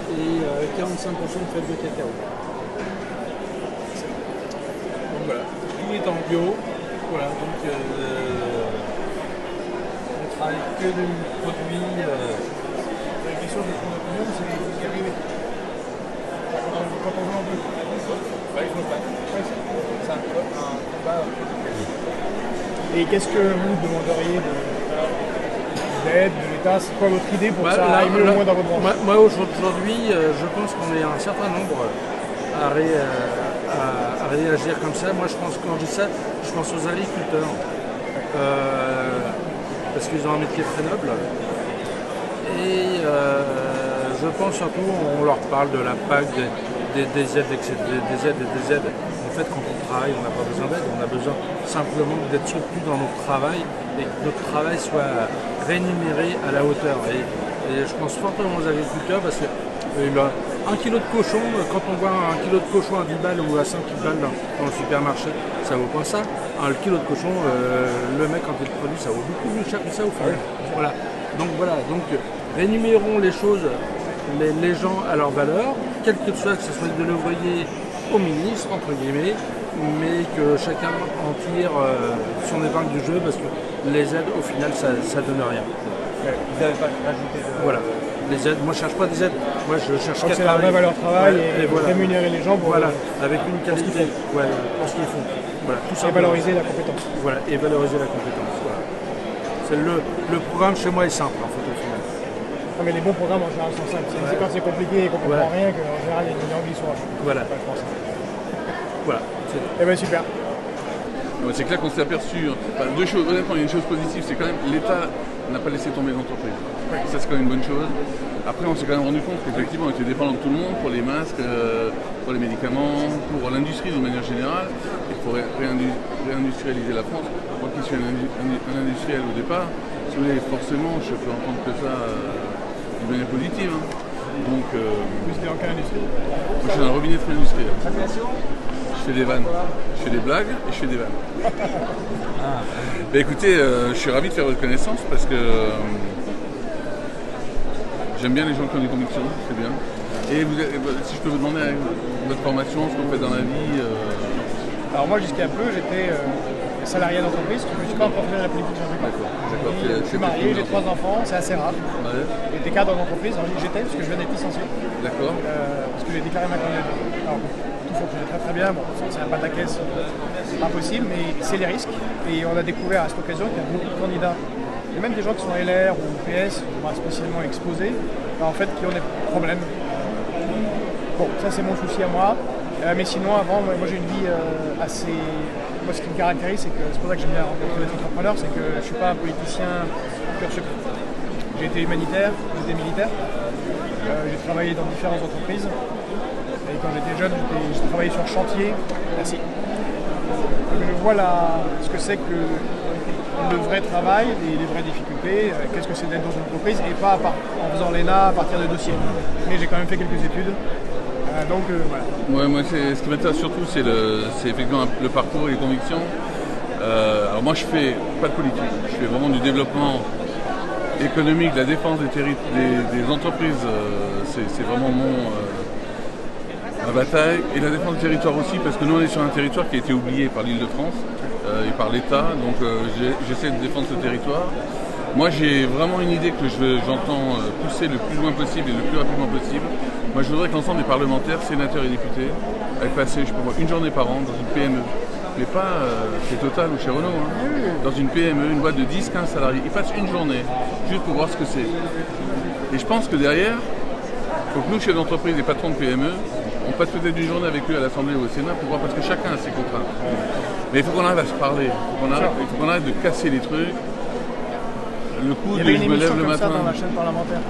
et 45% de fèves de cacao. Donc voilà, tout est en bio. Voilà, donc on travaille que de produits. La question de prendre combien, c'est y arriver. Quand on veut, on peut. Il faut le faire. C'est un combat. Et qu'est-ce que vous demanderiez d'aide, de l'État? C'est quoi votre idée pour que ça aille mieux au moins dans votre branche? Moi aujourd'hui, je pense qu'on est un certain nombre à à réagir comme ça. Moi, je pense, quand je dis ça, je pense aux agriculteurs. Parce qu'ils ont un métier très noble. Et je pense surtout, on leur parle de la PAC, des aides, des aides. En fait, quand on travaille, on n'a pas besoin d'aide, on a besoin simplement d'être soutenu dans notre travail et que notre travail soit rémunéré à la hauteur. Et je pense fortement aux agriculteurs parce que 1 kilo de cochon, quand on voit 1 kilo de cochon à 10 balles ou à 5 balles dans le supermarché, ça vaut pas ça. Le kilo de cochon, le mec quand il le produit, ça vaut beaucoup plus cher que ça au final. Voilà. Donc rémunérons les choses, les gens à leur valeur, quel que soit, que ce soit de l'ouvrier au ministre, entre guillemets, mais que chacun en tire son épingle du jeu parce que les aides, au final, ça donne rien. Vous n'avez pas rajouté de... Voilà. Les aides, moi je cherche pas des aides, moi je cherche c'est la vraie valeur travail et voilà. Rémunérer les gens pour, avec une qualité, pour ce qu'ils font. Voilà, tout ça. Et valoriser la compétence. Voilà, et valoriser la compétence. Voilà. C'est le programme chez moi est simple en fait au final. Non, mais les bons programmes en général sont simples. C'est quand c'est compliqué et qu'on comprend rien qu'en général il y a une anguille. Voilà. Voilà. Eh bien super. C'est clair qu'on s'est aperçu, deux choses, honnêtement il y a une chose positive, c'est quand même l'État n'a pas laissé tomber les entreprises. Ça c'est quand même une bonne chose. Après on s'est quand même rendu compte qu'effectivement on était dépendant de tout le monde pour les masques, pour les médicaments, pour l'industrie de manière générale. Il faut réindustrialiser la France. Moi qui suis un industriel au départ, si vous voulez, forcément je peux entendre que ça d'une manière positive. Hein. Donc, vous êtes dans quelle industrie? Moi je suis dans la robinetterie industrielle. Je fais des vannes, je fais des blagues et je fais des vannes. Bah écoutez, je suis ravi de faire votre connaissance parce que j'aime bien les gens qui ont des convictions, c'est bien. Et si je peux vous demander votre formation, ce que vous faites dans la vie Alors moi jusqu'à peu, j'étais salarié d'entreprise, je ne suis pas encore fait la politique. D'accord. Je suis marié, j'ai 3 enfants, c'est assez rare. J'étais cadre d'entreprise, j'étais parce que je viens d'être licencié. D'accord. Parce que j'ai déclaré ma candidature. Alors, tout fonctionnait très bien, bon, c'est un pataquès, c'est pas possible, mais c'est les risques. Et on a découvert à cette occasion qu'il y a beaucoup de candidats, et même des gens qui sont LR ou PS, pas spécialement exposés, en fait, qui ont des problèmes. Bon, ça c'est mon souci à moi. Mais sinon, avant, moi j'ai une vie assez... Moi, ce qui me caractérise, c'est pour ça que j'aime bien rencontrer des entrepreneurs, c'est que je ne suis pas un politicien pur sucre. J'ai été humanitaire, j'ai été militaire, j'ai travaillé dans différentes entreprises. Et quand j'étais jeune, j'ai travaillé sur chantier. Merci. Donc, je vois ce que c'est que le vrai travail, les vraies difficultés, qu'est-ce que c'est d'être dans une entreprise, et pas en faisant l'ENA à partir de dossiers. Mais j'ai quand même fait quelques études. Donc voilà. Ouais, moi, ce qui m'intéresse surtout, c'est effectivement le parcours et les convictions. Alors moi, je fais pas de politique, je fais vraiment du développement économique, de la défense des entreprises. C'est vraiment ma bataille. Et la défense du territoire aussi, parce que nous, on est sur un territoire qui a été oublié par l'Île-de-France et par l'État. Donc j'essaie de défendre ce territoire. Moi, j'ai vraiment une idée que j'entends pousser le plus loin possible et le plus rapidement possible. Moi, je voudrais que l'ensemble des parlementaires, sénateurs et députés aillent passer, je pense, une journée par an dans une PME. Mais pas chez Total ou chez Renault. Hein. Dans une PME, une boîte de 10-15 salariés. Ils passent une journée, juste pour voir ce que c'est. Et je pense que derrière, il faut que nous, chefs d'entreprise et patrons de PME, on passe peut-être une journée avec eux à l'Assemblée ou au Sénat pour voir, parce que chacun a ses contraintes. Mais il faut qu'on arrive à se parler. Il faut qu'on arrête de casser les trucs. Le coup de je me lève le matin. Dans la chaîne parlementaire.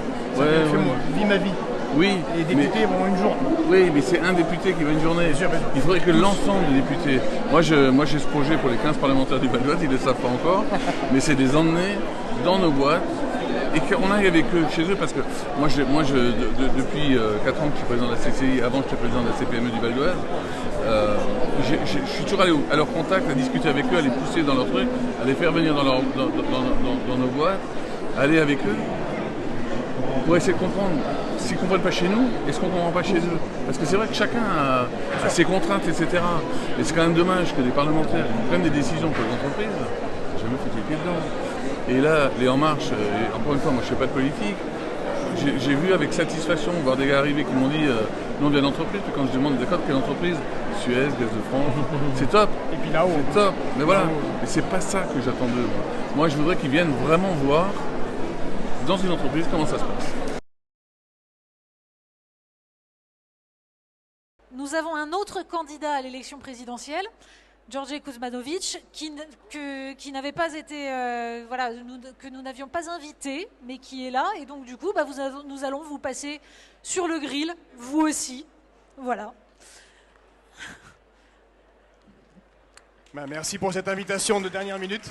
Vie ma vie. Oui. Et les députés vont une journée. Oui, mais c'est un député qui va une journée. Il faudrait que l'ensemble des députés. Moi, j'ai ce projet pour les 15 parlementaires du Val d'Oise, ils ne le savent pas encore, mais c'est de les emmener dans nos boîtes et qu'on aille avec eux chez eux, parce que moi, depuis 4 ans que je suis président de la CCI, avant j'étais président de la CPME du Val d'Oise, je suis toujours allé à leur contact, à discuter avec eux, à les pousser dans leur truc, à les faire venir dans nos boîtes, aller avec eux, pour essayer de comprendre s'ils ne comprennent pas chez nous, est-ce qu'on ne comprend pas chez eux? Parce que c'est vrai que chacun a ses contraintes, etc. Et c'est quand même dommage que les parlementaires prennent des décisions pour les entreprises. J'ai jamais fait les pieds dedans. Et là, les En Marche, et encore une fois, moi je ne fais pas de politique, j'ai vu avec satisfaction voir des gars arriver qui m'ont dit nous on vient d'entreprise, puis quand je demande d'accord quelle entreprise, Suez, Gaz de France, c'est top. Et puis là-haut. C'est top. Mais voilà, mais c'est pas ça que j'attends d'eux. Moi je voudrais qu'ils viennent vraiment voir dans une entreprise comment ça se passe. nous avons un autre candidat à l'élection présidentielle, George Kuzmanovic, qui n'avait pas été, que nous n'avions pas invité, mais qui est là. Et donc, du coup, nous allons vous passer sur le grill, vous aussi. Voilà. Merci pour cette invitation de dernière minute.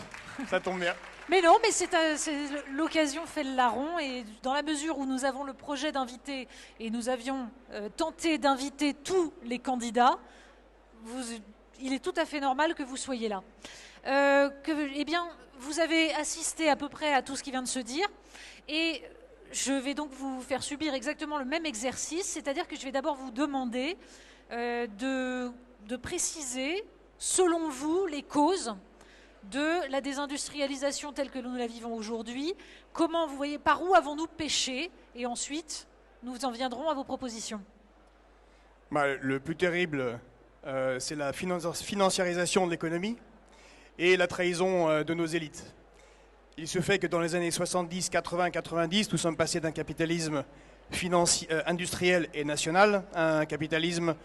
Ça tombe bien. Mais non, mais l'occasion fait le larron. Et dans la mesure où nous avons le projet d'inviter, et nous avions tenté d'inviter tous les candidats, il est tout à fait normal que vous soyez là. Eh bien, vous avez assisté à peu près à tout ce qui vient de se dire, et je vais donc vous faire subir exactement le même exercice, c'est-à-dire que je vais d'abord vous demander de préciser, selon vous, les causes de la désindustrialisation telle que nous la vivons aujourd'hui. Comment vous voyez, par où avons-nous péché, et ensuite, nous en viendrons à vos propositions. Le plus terrible, c'est la financiarisation de l'économie et la trahison de nos élites. Il se fait que dans les années 70, 80, 90, nous sommes passés d'un capitalisme industriel et national à un capitalisme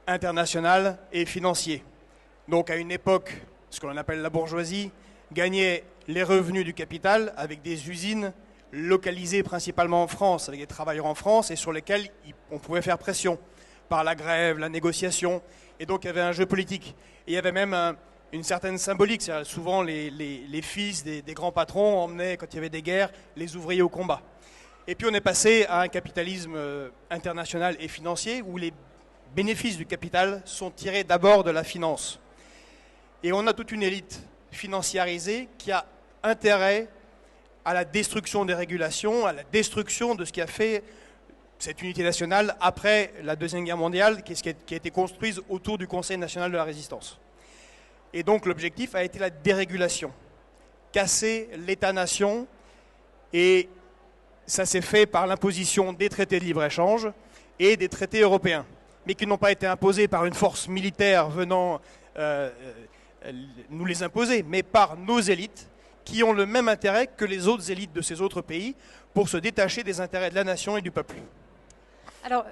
international et financier. Donc à une époque, ce que l'on appelle la bourgeoisie gagnait les revenus du capital avec des usines localisées principalement en France, avec des travailleurs en France et sur lesquels on pouvait faire pression par la grève, la négociation. Et donc il y avait un jeu politique. Et il y avait même une certaine symbolique. Souvent les fils des grands patrons emmenaient, quand il y avait des guerres, les ouvriers au combat. Et puis on est passé à un capitalisme international et financier où les bénéfices du capital sont tirés d'abord de la finance. Et on a toute une élite financiarisée qui a intérêt à la destruction des régulations, à la destruction de ce qui a fait cette unité nationale après la Deuxième Guerre mondiale, qui a été construite autour du Conseil national de la résistance. Et donc l'objectif a été la dérégulation, casser l'État-nation, et ça s'est fait par l'imposition des traités de libre-échange et des traités européens, mais qui n'ont pas été imposés par une force militaire venant nous les imposer, mais par nos élites, qui ont le même intérêt que les autres élites de ces autres pays pour se détacher des intérêts de la nation et du peuple. Alors,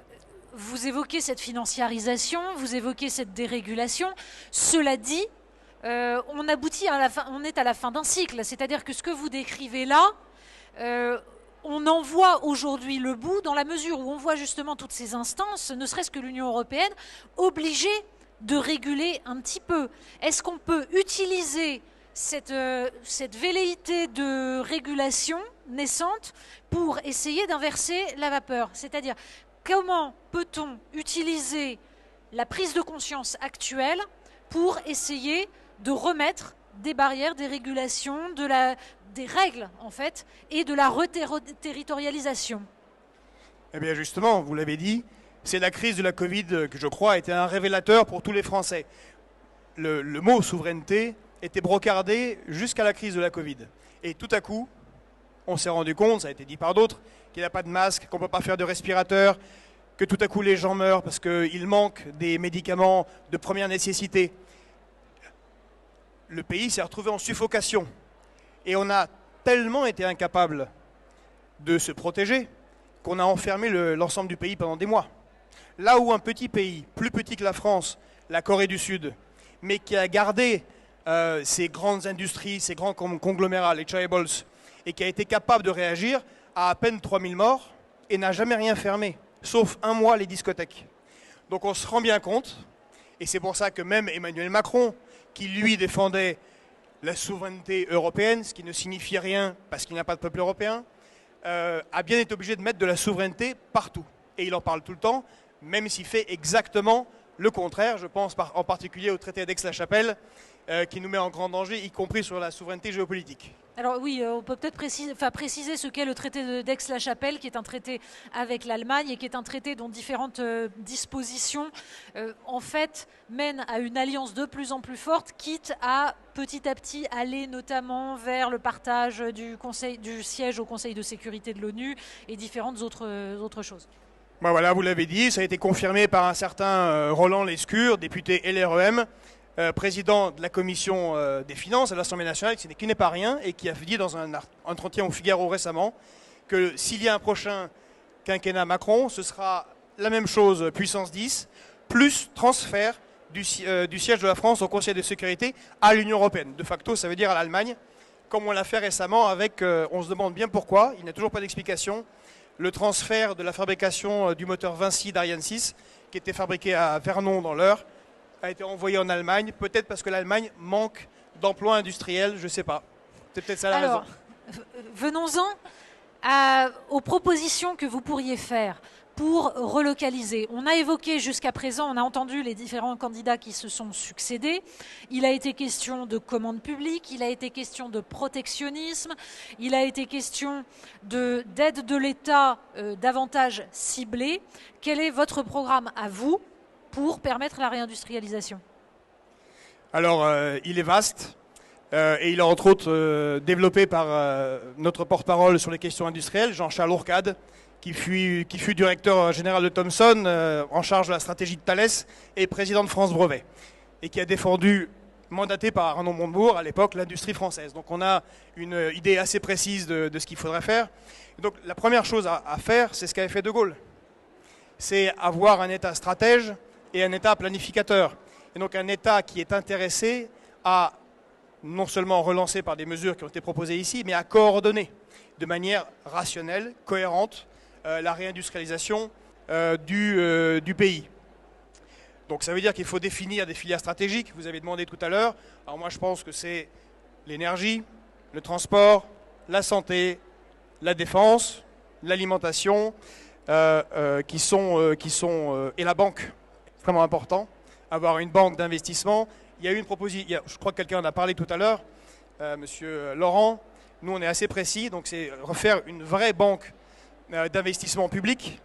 vous évoquez cette financiarisation, vous évoquez cette dérégulation. Cela dit, on aboutit à la fin, on est à la fin d'un cycle. C'est-à-dire que ce que vous décrivez là, on en voit aujourd'hui le bout dans la mesure où on voit justement toutes ces instances, ne serait-ce que l'Union européenne, obligée de réguler un petit peu. Est-ce qu'on peut utiliser cette velléité de régulation naissante pour essayer d'inverser la vapeur? C'est-à-dire, comment peut-on utiliser la prise de conscience actuelle pour essayer de remettre des barrières, des régulations, des règles, en fait, et de la reterritorialisation? Eh bien justement, vous l'avez dit, c'est la crise de la Covid que je crois a été un révélateur pour tous les Français. Le mot souveraineté était brocardé jusqu'à la crise de la Covid. Et tout à coup, on s'est rendu compte, ça a été dit par d'autres, qu'il n'y a pas de masque, qu'on ne peut pas faire de respirateur, que tout à coup les gens meurent parce qu'il manque des médicaments de première nécessité. Le pays s'est retrouvé en suffocation. Et on a tellement été incapable de se protéger qu'on a enfermé l'ensemble du pays pendant des mois. Là où un petit pays, plus petit que la France, la Corée du Sud, mais qui a gardé ces grandes industries, ces grands conglomérats, les chaebols, et qui a été capable de réagir à peine 3000 morts et n'a jamais rien fermé, sauf un mois les discothèques. Donc on se rend bien compte, et c'est pour ça que même Emmanuel Macron, qui lui défendait la souveraineté européenne, ce qui ne signifie rien parce qu'il n'y a pas de peuple européen, a bien été obligé de mettre de la souveraineté partout. Et il en parle tout le temps, même s'il fait exactement le contraire. Je pense en particulier au traité d'Aix-la-Chapelle, qui nous met en grand danger, y compris sur la souveraineté géopolitique. Alors oui, on peut peut-être préciser ce qu'est le traité d'Aix-la-Chapelle, qui est un traité avec l'Allemagne et qui est un traité dont différentes dispositions, en fait, mènent à une alliance de plus en plus forte, quitte à petit aller notamment vers le partage du siège au Conseil de sécurité de l'ONU et différentes autres choses. Ben voilà, vous l'avez dit, ça a été confirmé par un certain Roland Lescure, député LREM, président de la commission des finances à l'Assemblée nationale, qui n'est pas rien, et qui a dit dans un entretien au Figaro récemment que s'il y a un prochain quinquennat Macron, ce sera la même chose puissance 10, plus transfert du siège de la France au Conseil de sécurité à l'Union européenne. De facto, ça veut dire à l'Allemagne, comme on l'a fait récemment avec, on se demande bien pourquoi, il n'y a toujours pas d'explication, le transfert de la fabrication du moteur Vinci d'Ariane 6, qui était fabriqué à Vernon dans l'Eure, a été envoyé en Allemagne, peut-être parce que l'Allemagne manque d'emplois industriels, je ne sais pas. C'est peut-être ça la raison. Venons-en aux propositions que vous pourriez faire pour relocaliser. On a évoqué jusqu'à présent, on a entendu les différents candidats qui se sont succédés. Il a été question de commande publique, il a été question de protectionnisme, il a été question d'aide de l'État davantage ciblée. Quel est votre programme à vous pour permettre la réindustrialisation? Alors, il est vaste. Et il est entre autres développé par notre porte-parole sur les questions industrielles, Jean-Charles Ourcade, qui fut directeur général de Thomson, en charge de la stratégie de Thales et président de France Brevet, et qui a défendu, mandaté par Arnaud Montebourg à l'époque, l'industrie française. Donc on a une idée assez précise de ce qu'il faudrait faire. Et donc la première chose à faire, c'est ce qu'avait fait De Gaulle. C'est avoir un État stratège et un État planificateur. Et donc un État qui est intéressé à non seulement relancé par des mesures qui ont été proposées ici, mais à coordonner de manière rationnelle, cohérente, la réindustrialisation du pays. Donc ça veut dire qu'il faut définir des filières stratégiques, vous avez demandé tout à l'heure. Alors moi je pense que c'est l'énergie, le transport, la santé, la défense, l'alimentation, et la banque. C'est vraiment important, avoir une banque d'investissement. Il y a eu une proposition, je crois que quelqu'un en a parlé tout à l'heure, Monsieur Laurent. Nous, on est assez précis, donc c'est refaire une vraie banque d'investissement public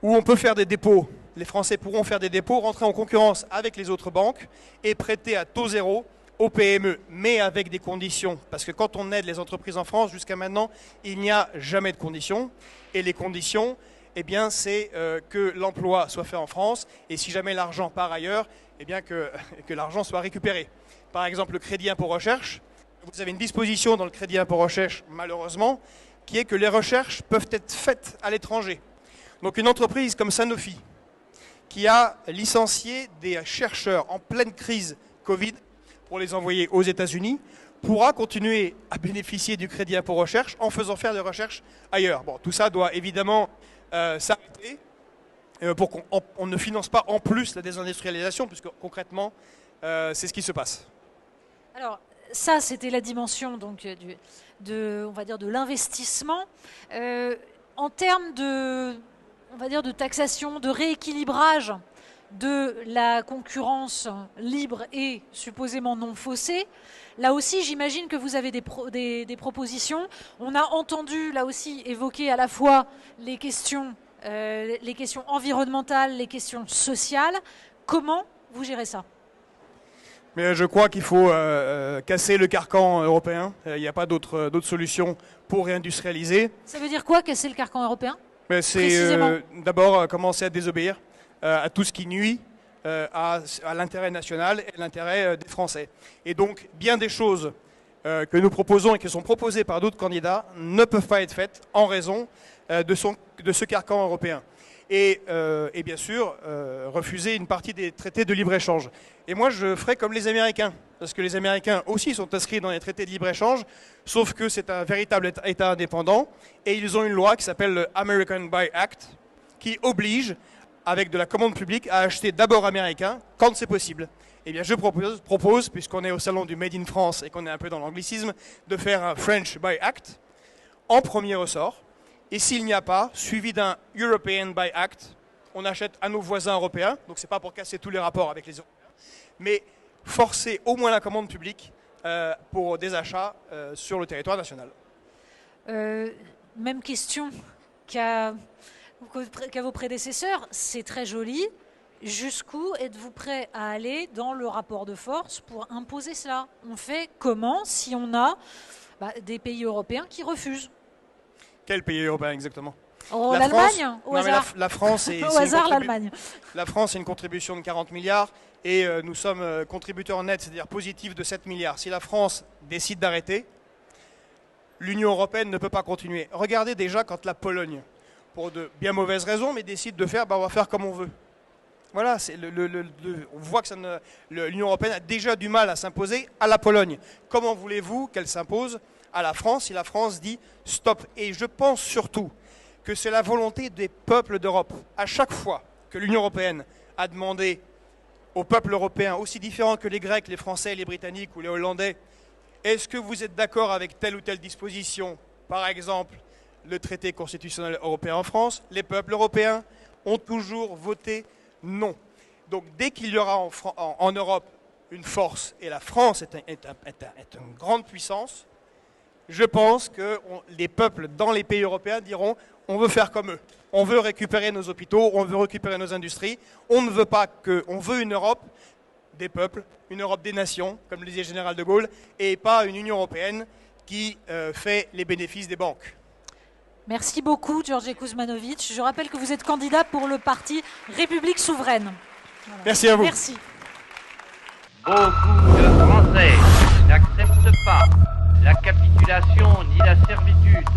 où on peut faire des dépôts. Les Français pourront faire des dépôts, rentrer en concurrence avec les autres banques et prêter à taux zéro aux PME, mais avec des conditions. Parce que quand on aide les entreprises en France, jusqu'à maintenant, il n'y a jamais de conditions. Et les conditions, eh bien, c'est que l'emploi soit fait en France et si jamais l'argent part ailleurs, eh bien que l'argent soit récupéré. Par exemple, le crédit impôt recherche, vous avez une disposition dans le crédit impôt recherche, malheureusement, qui est que les recherches peuvent être faites à l'étranger. Donc une entreprise comme Sanofi, qui a licencié des chercheurs en pleine crise Covid pour les envoyer aux États-Unis, pourra continuer à bénéficier du crédit impôt recherche en faisant faire des recherches ailleurs. Bon, tout ça doit évidemment s'arrêter. Pour qu'on ne finance pas en plus la désindustrialisation, puisque concrètement, c'est ce qui se passe. Alors, ça, c'était la dimension donc, on va dire de l'investissement. En termes de taxation, de rééquilibrage de la concurrence libre et supposément non faussée, là aussi, j'imagine que vous avez des propositions. On a entendu, là aussi, évoquer à la fois les questions environnementales, les questions sociales. Comment vous gérez ça? Mais je crois qu'il faut casser le carcan européen. Il n'y a pas d'autre solution pour réindustrialiser. Ça veut dire quoi, casser le carcan européen? C'est d'abord commencer à désobéir à tout ce qui nuit à l'intérêt national et à l'intérêt des Français. Et donc, bien des choses que nous proposons et qui sont proposées par d'autres candidats ne peuvent pas être faites en raison de ce carcan européen. Et bien sûr, refuser une partie des traités de libre-échange. Et moi, je ferai comme les Américains, parce que les Américains aussi sont inscrits dans les traités de libre-échange, sauf que c'est un véritable État indépendant, et ils ont une loi qui s'appelle le American Buy Act, qui oblige, avec de la commande publique, à acheter d'abord américain, quand c'est possible. Eh bien, je propose, puisqu'on est au salon du Made in France et qu'on est un peu dans l'anglicisme, de faire un French Buy Act en premier ressort. Et s'il n'y a pas, suivi d'un European Buy Act, on achète à nos voisins européens, donc ce n'est pas pour casser tous les rapports avec les Européens, mais forcer au moins la commande publique pour des achats sur le territoire national. Même question qu'à vos prédécesseurs, c'est très joli. Jusqu'où êtes-vous prêt à aller dans le rapport de force pour imposer cela? On fait comment si on a des pays européens qui refusent? Quel pays européen exactement? L'Allemagne, au hasard. La France est, au hasard, l'Allemagne. La France, c'est une contribution de 40 milliards et nous sommes contributeurs nets, c'est-à-dire positifs de 7 milliards. Si la France décide d'arrêter, l'Union européenne ne peut pas continuer. Regardez déjà quand la Pologne, pour de bien mauvaises raisons, mais décide de faire, on va faire comme on veut. Voilà, on voit que l'Union européenne a déjà du mal à s'imposer à la Pologne. Comment voulez-vous qu'elle s'impose à la France si la France dit stop? Et je pense surtout que c'est la volonté des peuples d'Europe. À chaque fois que l'Union européenne a demandé aux peuples européens, aussi différents que les Grecs, les Français, les Britanniques ou les Hollandais, est-ce que vous êtes d'accord avec telle ou telle disposition? Par exemple, le traité constitutionnel européen en France, les peuples européens ont toujours voté non. Donc dès qu'il y aura en Europe une force, et la France est une grande puissance, je pense que les peuples dans les pays européens diront on veut faire comme eux. On veut récupérer nos hôpitaux, on veut récupérer nos industries. On ne veut pas on veut une Europe des peuples, une Europe des nations, comme le disait le général de Gaulle, et pas une Union européenne qui fait les bénéfices des banques. Merci beaucoup, Georgi Kuzmanovic. Je rappelle que vous êtes candidat pour le parti République souveraine. Voilà. Merci à vous. Merci. Beaucoup de Français n'acceptent pas la capitulation ni la servitude.